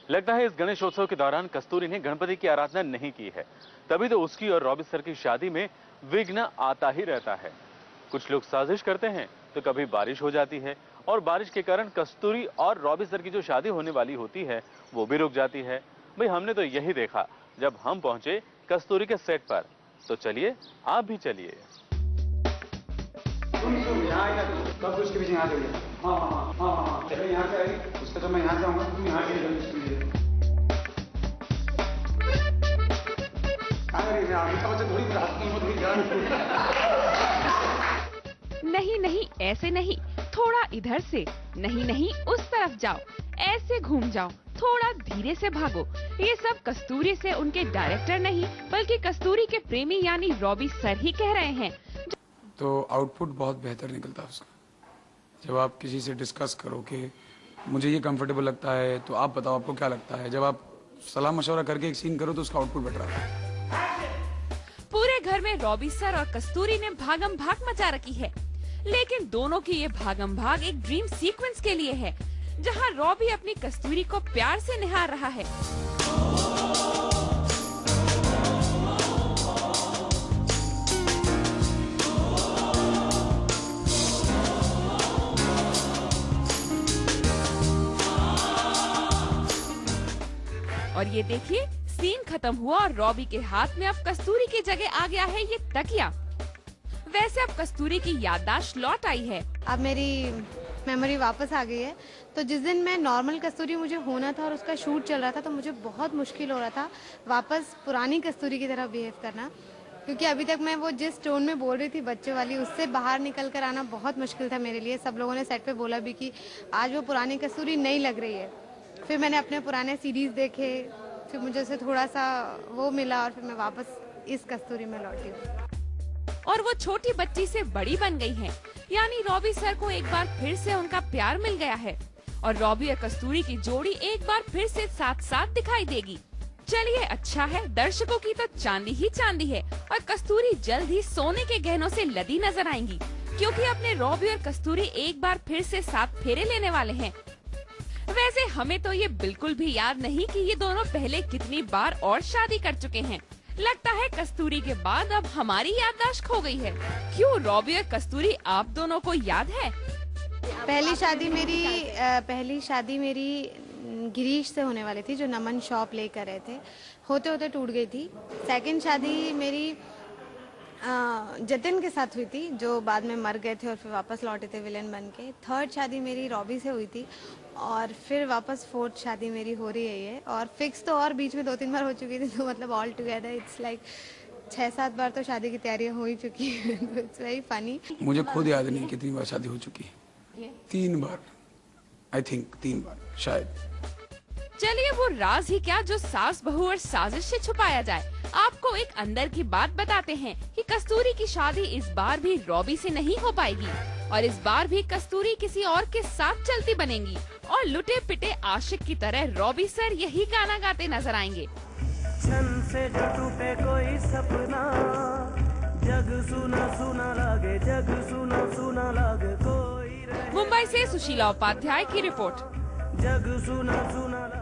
लगता है इस गणेशोत्सव के दौरान कस्तूरी ने गणपति की आराधना नहीं की है, तभी तो उसकी और रॉबी सर की शादी में विघ्न आता ही रहता है। कुछ लोग साजिश करते हैं तो कभी बारिश हो जाती है और बारिश के कारण कस्तूरी और रॉबी सर की जो शादी होने वाली होती है वो भी रुक जाती है। भाई हमने तो यही देखा जब हम पहुंचे कस्तूरी के सेट पर। तो चलिए आप भी चलिए। उसके पीछे यहाँ चलिए। हाँ चलिए यहाँ से आएगी उसके तो मैं यहाँ जाऊँगा, तुम यहाँ के लिए नहीं नहीं, ऐसे नहीं, थोड़ा इधर से, नहीं नहीं उस तरफ जाओ, ऐसे घूम जाओ, थोड़ा धीरे से भागो। ये सब कस्तूरी से उनके डायरेक्टर नहीं बल्कि कस्तूरी के प्रेमी यानी रॉबी सर ही कह रहे हैं। तो आउटपुट बहुत बेहतर निकलता है उसका। जब आप किसी से डिस्कस करो कि मुझे ये कंफर्टेबल लगता है तो आप बताओ आपको क्या लगता है, जब आप सलाह मशवरा करके एक सीन करो तो उसका आउटपुट बेटर आता है। पूरे घर में रॉबी सर और कस्तूरी ने भागम भाग मचा रखी है, लेकिन दोनों की ये भागम भाग एक ड्रीम सीक्वेंस के लिए है, जहां रॉबी अपनी कस्तूरी को प्यार से निहार रहा है। और ये देखिए, सीन खत्म हुआ और रॉबी के हाथ में अब कस्तूरी की जगह आ गया है ये तकिया। वैसे अब कस्तूरी की याददाश्त लौट आई है। अब मेरी मेमोरी वापस आ गई है। तो जिस दिन मैं नॉर्मल कस्तूरी मुझे होना था और उसका शूट चल रहा था तो मुझे बहुत मुश्किल हो रहा था वापस पुरानी कस्तूरी की तरह बिहेव करना, क्योंकि अभी तक मैं वो जिस टोन में बोल रही थी बच्चे वाली, उससे बाहर निकल कर आना बहुत मुश्किल था मेरे लिए। सब लोगों ने सेट पे बोला भी कि आज वो पुरानी कस्तूरी नहीं लग रही है। फिर मैंने अपने पुराने सीरीज देखे, फिर मुझे से थोड़ा सा वो मिला और फिर मैं वापस इस कस्तूरी में लौटी हूँ। और वो छोटी बच्ची से बड़ी बन गई है, यानी रॉबी सर को एक बार फिर से उनका प्यार मिल गया है और रॉबी और कस्तूरी की जोड़ी एक बार फिर से साथ साथ दिखाई देगी। चलिए अच्छा है, दर्शकों की तो चांदी ही चांदी है और कस्तूरी जल्द ही सोने के गहनों से लदी नजर आएंगी, क्योंकि अपने रॉबी और कस्तूरी एक बार फिर से साथ फेरे लेने वाले हैं। वैसे हमें तो ये बिल्कुल भी याद नहीं कि ये दोनों पहले कितनी बार और शादी कर चुके हैं। लगता है कस्तूरी के बाद अब हमारी याददाश्त खो गई है। क्यों रॉबी और कस्तूरी आप दोनों को याद है? पहली शादी मेरी गिरीश से होने वाली थी, जो नमन शॉप लेकर रहे थे, होते होते टूट गई थी। सेकंड शादी मेरी जतिन के साथ हुई थी, जो बाद में मर गए थे और फिर वापस लौटे थे विलेन बन के। थर्ड शादी मेरी रॉबी से हुई थी और फिर वापस फोर्थ शादी मेरी हो रही है ये, और फिक्स तो और बीच में 2-3 बार हो चुकी थी, तो मतलब ऑल टुगेदर इट्स लाइक 6-7 बार तो शादी की तैयारियां हो ही चुकी है। It's very funny. मुझे खुद याद नहीं कितनी बार शादी हो चुकी है। 3 बार, आई थिंक 3 बार शायद। चलिए वो राज ही क्या जो सास बहू और साजिश से छुपाया जाए। आपको एक अंदर की बात बताते हैं कि कस्तूरी की शादी इस बार भी रॉबी से नहीं हो पाएगी और इस बार भी कस्तूरी किसी और के साथ चलती बनेंगी और लुटे पिटे आशिक की तरह रॉबी सर यही गाना गाते नजर आएंगे। छन से जो टूटे कोई सपना, जग सुना सुना लागे, जग सुना सुना लागे कोई। मुंबई से सुशीला उपाध्याय की रिपोर्ट। जग सुना सुना